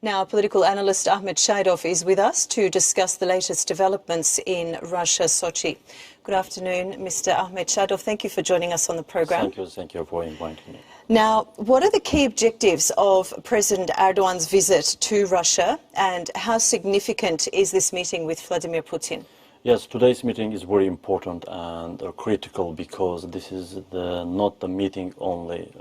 Now, political analyst Ahmad Shahidov is with us to discuss the latest developments in Russia, Sochi. Good afternoon, Mr. Ahmad Shahidov. Thank you for joining us on the program. Thank you for inviting me. Now, what are the key objectives of President Erdogan's visit to Russia, and how significant is this meeting with Vladimir Putin? Yes, today's meeting is very important and critical because this is not the meeting only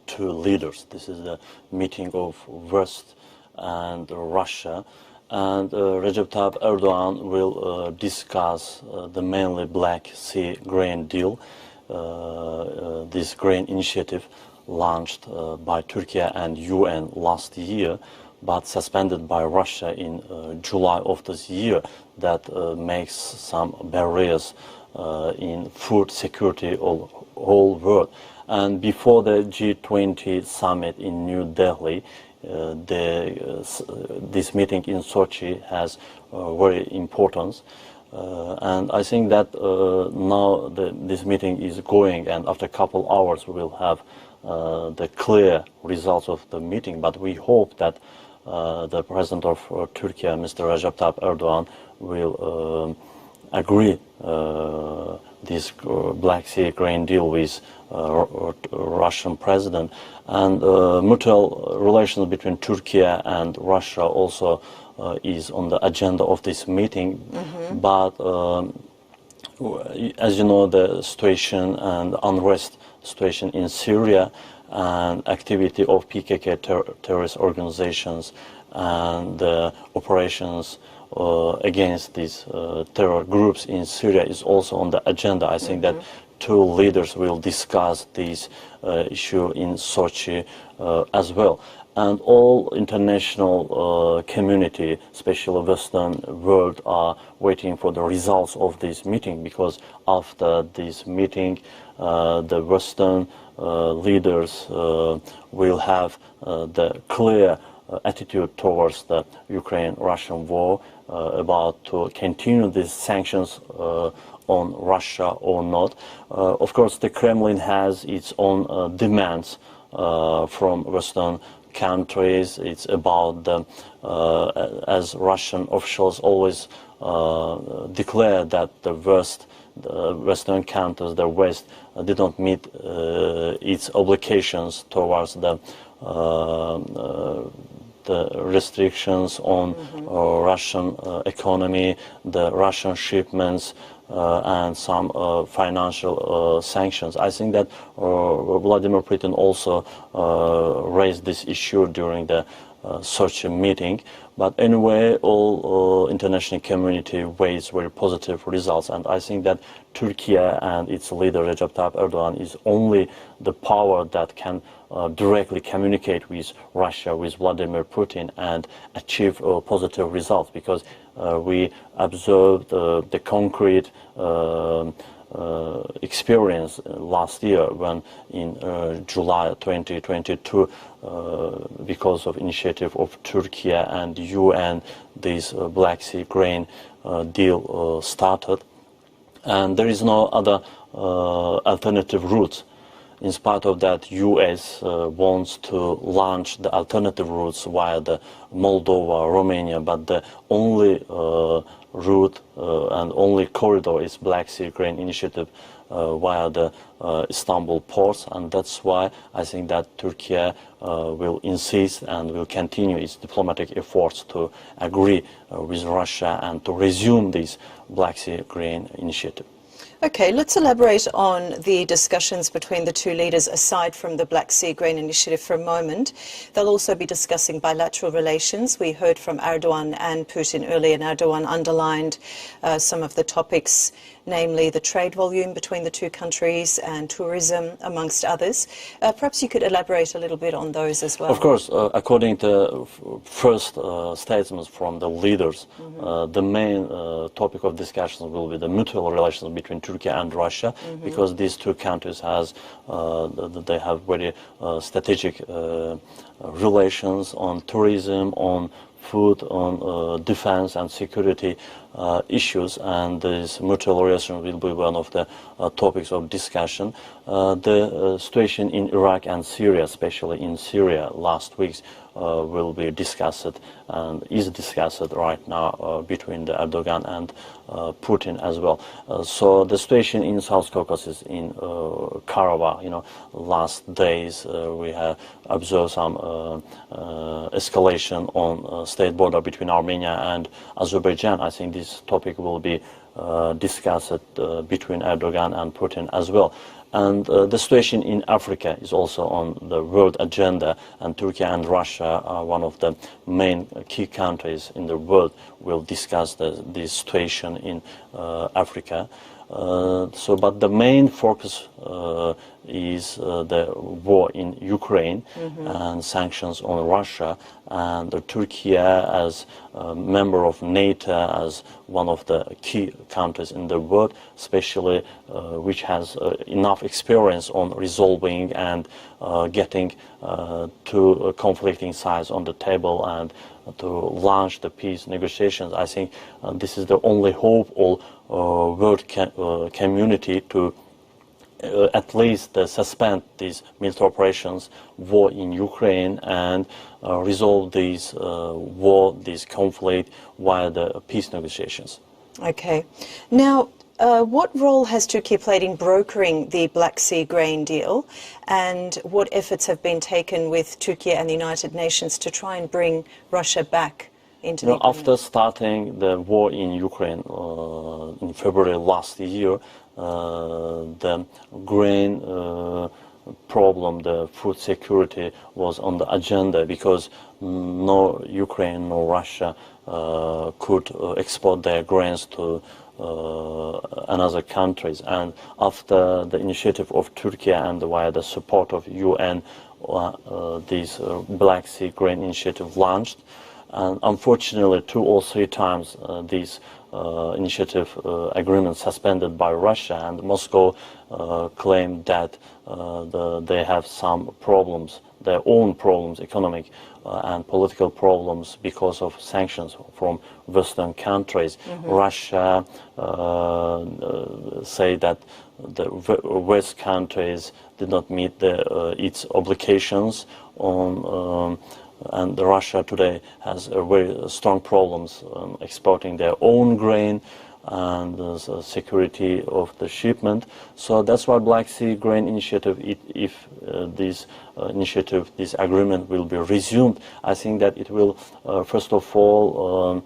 two leaders. This is the meeting of West and Russia, and Recep Tayyip Erdogan will discuss the mainly Black Sea grain deal, this grain initiative launched by Türkiye and UN last year, but suspended by Russia in July of this year, that makes some barriers in food security of whole world. And before the G20 summit in New Delhi, this meeting in Sochi has very importance. And I think that now this meeting is going, and after a couple hours we will have the clear results of the meeting. But we hope that the President of Turkey, Mr. Recep Tayyip Erdogan, will agree this Black Sea grain deal with Russian President. And mutual relations between Turkey and Russia also is on the agenda of this meeting. Mm-hmm. But as you know, the situation and unrest situation in Syria and activity of PKK terrorist organizations and operations against these terror groups in Syria is also on the agenda. I think that two leaders will discuss this issue in Sochi as well. And all international community, especially Western world, are waiting for the results of this meeting, because after this meeting, the Western leaders will have the clear attitude towards the Ukraine-Russian war, about to continue these sanctions on Russia or not. Of course, the Kremlin has its own demands from Western countries. It's about the, as Russian officials always declare that the Western countries, the West, didn't meet its obligations towards the restrictions on Russian economy, the Russian shipments, and some financial sanctions. I think that Vladimir Putin also raised this issue during the Sochi meeting. But anyway, all international community waits very positive results, and I think that Türkiye and its leader Recep Tayyip Erdogan is only the power that can directly communicate with Russia, with Vladimir Putin, and achieve positive results, because we observed the concrete experience last year when in July 2022, because of initiative of Türkiye and UN, this Black Sea grain deal started, and there is no other alternative route. In spite of that, US wants to launch the alternative routes via the Moldova, Romania, but the only route and only corridor is Black Sea Grain Initiative via the Istanbul ports, and that's why I think that Turkey will insist and will continue its diplomatic efforts to agree with Russia and to resume this Black Sea Grain Initiative. Okay, let's elaborate on the discussions between the two leaders aside from the Black Sea Grain Initiative for a moment. They'll also be discussing bilateral relations. We heard from Erdogan and Putin earlier, and Erdogan underlined some of the topics, namely the trade volume between the two countries and tourism, amongst others. Perhaps you could elaborate a little bit on those as well. Of course, according to first statements from the leaders, the main topic of discussion will be the mutual relations between Turkey and Russia, because these two countries they have very strategic relations on tourism, on food, on defense and security issues, and this mutual relation will be one of the topics of discussion. The situation in Iraq and Syria, especially in Syria, last week will be discussed and is discussed right now between the Erdogan and Putin as well. So the situation in South Caucasus, in Karabakh, last days we have observed some escalation on state border between Armenia and Azerbaijan. I think this topic will be discussed between Erdogan and Putin as well. And the situation in Africa is also on the world agenda, and Turkey and Russia are one of the main key countries in the world. Will discuss the situation in Africa. But the main focus is the war in Ukraine and sanctions on Russia, and Turkey as a member of NATO, as one of the key countries in the world, especially which has enough experience on resolving and getting two conflicting sides on the table and to launch the peace negotiations. I think this is the only hope of world community to at least suspend these military operations, war in Ukraine, and resolve this this conflict via the peace negotiations. Okay. Now, what role has Turkey played in brokering the Black Sea grain deal, and what efforts have been taken with Turkey and the United Nations to try and bring Russia back into the agreement? After starting the war in Ukraine in February last year, the grain problem, the food security was on the agenda, because no Ukraine nor Russia could export their grains to another countries. And after the initiative of Turkey and via the support of UN, this Black Sea grain initiative launched. And unfortunately, 2 or 3 times this initiative agreement suspended by Russia, and Moscow claimed that they have some problems, their own problems, economic and political problems, because of sanctions from Western countries. Russia say that the West countries did not meet its obligations on. And Russia today has very strong problems exporting their own grain and the security of the shipment. So that's why Black Sea Grain Initiative, if this initiative, this agreement will be resumed, I think that it will, first of all,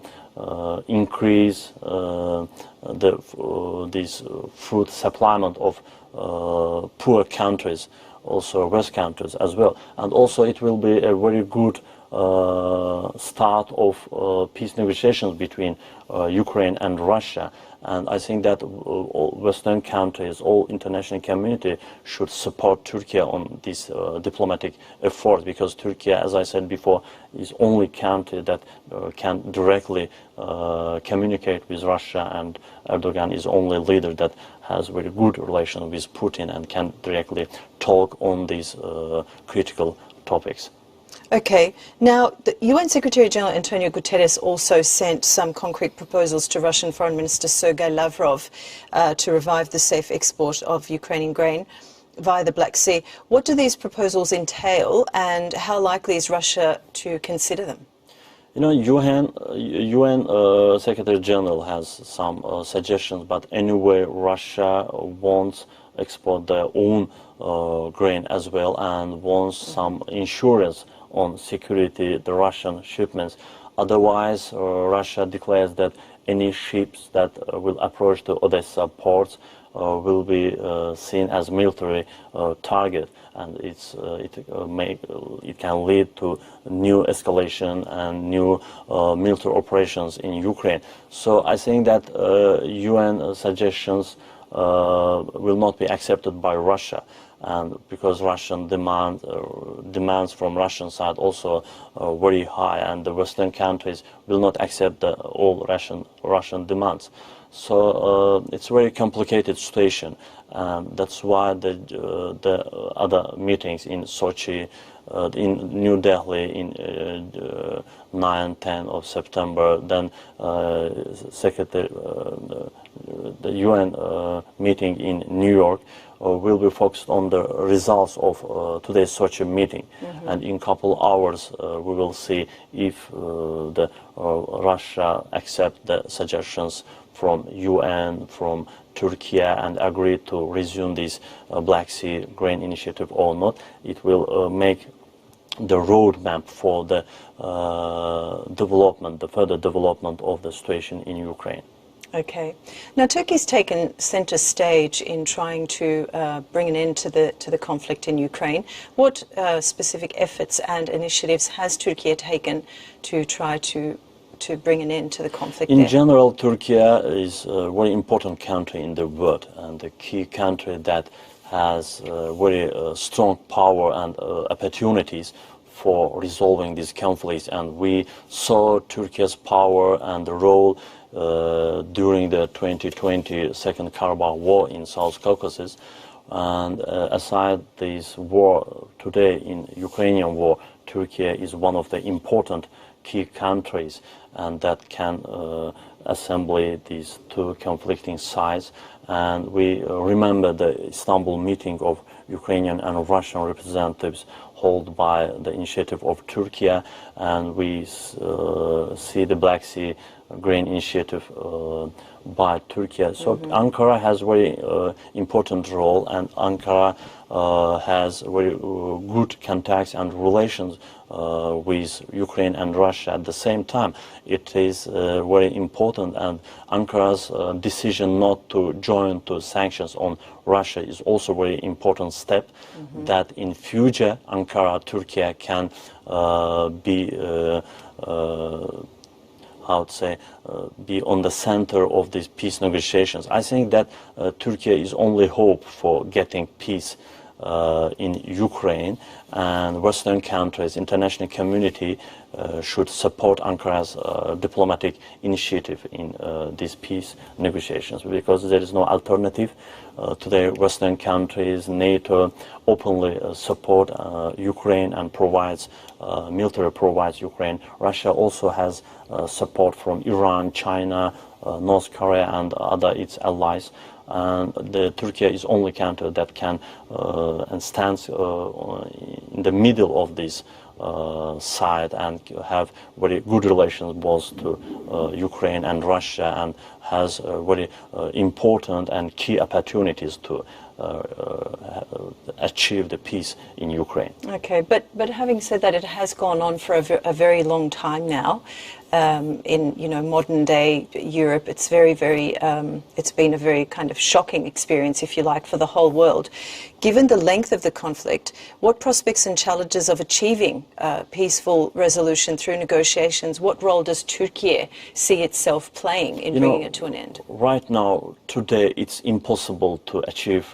increase this food supplement of poor countries, also West countries as well. And also it will be a very good start of peace negotiations between Ukraine and Russia. And I think that all Western countries, all international community should support Turkey on this diplomatic effort, because Turkey, as I said before, is only country that can directly communicate with Russia, and Erdogan is only leader that has very good relation with Putin and can directly talk on these critical topics. Okay. Now, the UN Secretary General Antonio Guterres also sent some concrete proposals to Russian Foreign Minister Sergei Lavrov to revive the safe export of Ukrainian grain via the Black Sea. What do these proposals entail, and how likely is Russia to consider them? UN Secretary General has some suggestions, but anyway, Russia wants export their own grain as well, and wants some insurance on security, the Russian shipments. Otherwise, Russia declares that any ships that will approach the Odessa ports will be seen as military target, and it can lead to new escalation and new military operations in Ukraine. So I think that UN suggestions will not be accepted by Russia, and because Russian demands from Russian side also very high, and the Western countries will not accept all Russian demands. So it's a very complicated situation, and that's why the other meetings in Sochi in New Delhi in 9-10 of September, then the UN meeting in New York will be focused on the results of today's Sochi meeting. And in a couple hours we will see if Russia accepts the suggestions from UN, from Türkiye, and agree to resume this Black Sea grain initiative or not. It will make the roadmap for the development, the further development of the situation in Ukraine. Okay. Now, Turkey's taken center stage in trying to bring an end to the conflict in Ukraine. What specific efforts and initiatives has Türkiye taken to try to bring an end to the conflict In there? general, Türkiye is a very important country in the world, and a key country that has very strong power and opportunities for resolving these conflicts. And we saw Turkey's power and the role during the 2020 Second Karabakh War in South Caucasus. And aside this war, today in Ukrainian war, Türkiye is one of the important key countries, and that can assemble these two conflicting sides. And we remember the Istanbul meeting of Ukrainian and Russian representatives held by the initiative of Türkiye, and we see the Black Sea grain initiative by Türkiye. So Ankara has very important role, and Ankara has very good contacts and relations with Ukraine and Russia. At the same time, it is very important, and Ankara's decision not to join to sanctions on Russia is also a very important step that in future Ankara, Türkiye can be be on the center of these peace negotiations. I think that Türkiye is only hope for getting peace in Ukraine, and Western countries, international community should support Ankara's diplomatic initiative in these peace negotiations, because there is no alternative. Today, Western countries, NATO openly support Ukraine and provides military provides Ukraine. Russia also has support from Iran, China, North Korea, and other its allies. And Türkiye is only country that can and stands in the middle of this side and have very good relations both to Ukraine and Russia, and has very important and key opportunities to achieve the peace in Ukraine. Okay, but having said that, it has gone on for a very long time now. In modern day Europe, it's it's been a very kind of shocking experience, if you like, for the whole world. Given the length of the conflict, what prospects and challenges of achieving peaceful resolution through negotiations, what role does Türkiye see itself playing in bringing it to an end? Right now, today, it's impossible to achieve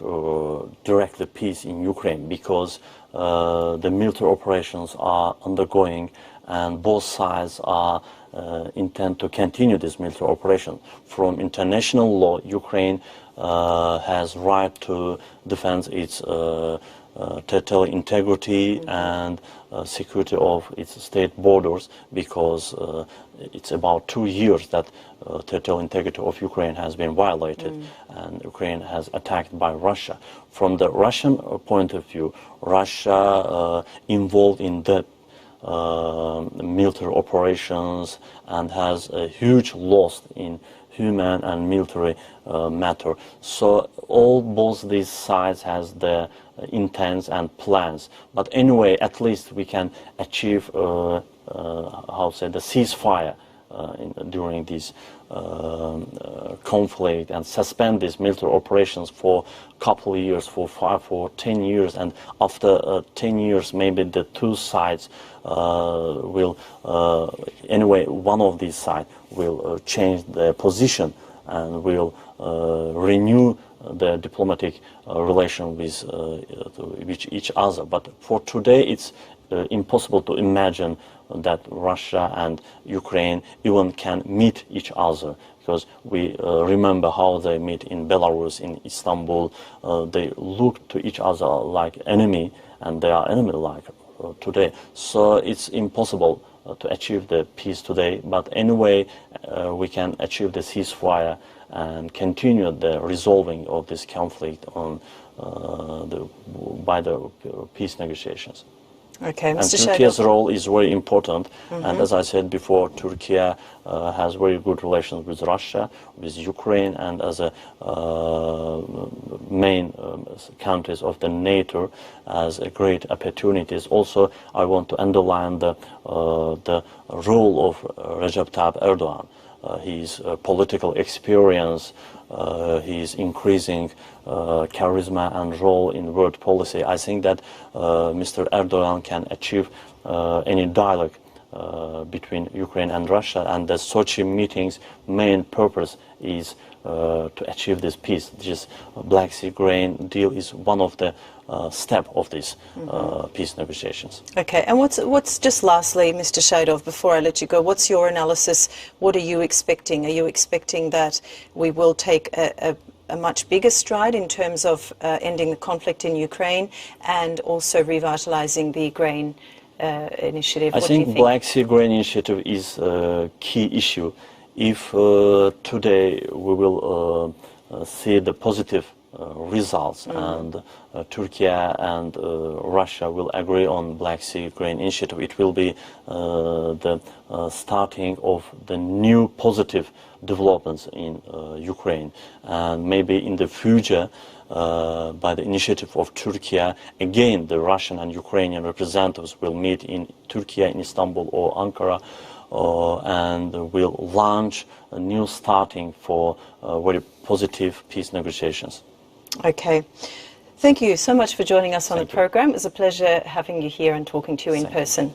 directly peace in Ukraine, because the military operations are undergoing, and both sides are intend to continue this military operation. From international law, Ukraine has right to defend its territorial integrity and security of its state borders, because it's about 2 years that territorial integrity of Ukraine has been violated, and Ukraine has attacked by Russia. From the Russian point of view, Russia involved in the military operations and has a huge loss in human and military matter. So both these sides has their intents and plans. But anyway, at least we can achieve the ceasefire during this conflict, and suspend these military operations for a couple of years, for 5 or 10 years, and after 10 years maybe the two sides will anyway one of these sides will change their position and will renew the diplomatic relation with each other. But for today, it's impossible to imagine that Russia and Ukraine even can meet each other, because we remember how they meet in Belarus, in Istanbul. They look to each other like enemy, and they are enemy like today. So it's impossible to achieve the peace today, but anyway we can achieve the ceasefire and continue the resolving of this conflict on by the peace negotiations. Okay, And Mr. Turkey's Shahidov. role is very important, and as I said before, Turkey has very good relations with Russia, with Ukraine, and as a main countries of the NATO, as a great opportunities. Also, I want to underline the role of Recep Tayyip Erdogan. His political experience, his increasing charisma and role in world policy. I think that Mr. Erdogan can achieve any dialogue between Ukraine and Russia, and the Sochi meeting's main purpose is to achieve this peace. This Black Sea grain deal is one of the step of these peace negotiations. Okay, and what's just lastly, Mr. Shahidov, before I let you go, what's your analysis? What are you expecting? Are you expecting that we will take a much bigger stride in terms of ending the conflict in Ukraine and also revitalizing the grain initiative? I What do you think Black Sea grain initiative is a key issue. If today we will see the positive results and Turkey and Russia will agree on Black Sea grain initiative, it will be the starting of the new positive developments in Ukraine, and maybe in the future by the initiative of Turkey, again the Russian and Ukrainian representatives will meet in Turkey, in Istanbul or Ankara, and will launch a new starting for very positive peace negotiations. Okay. Thank you so much for joining us on the Thank you. program. It was a pleasure having you here and talking to you in person.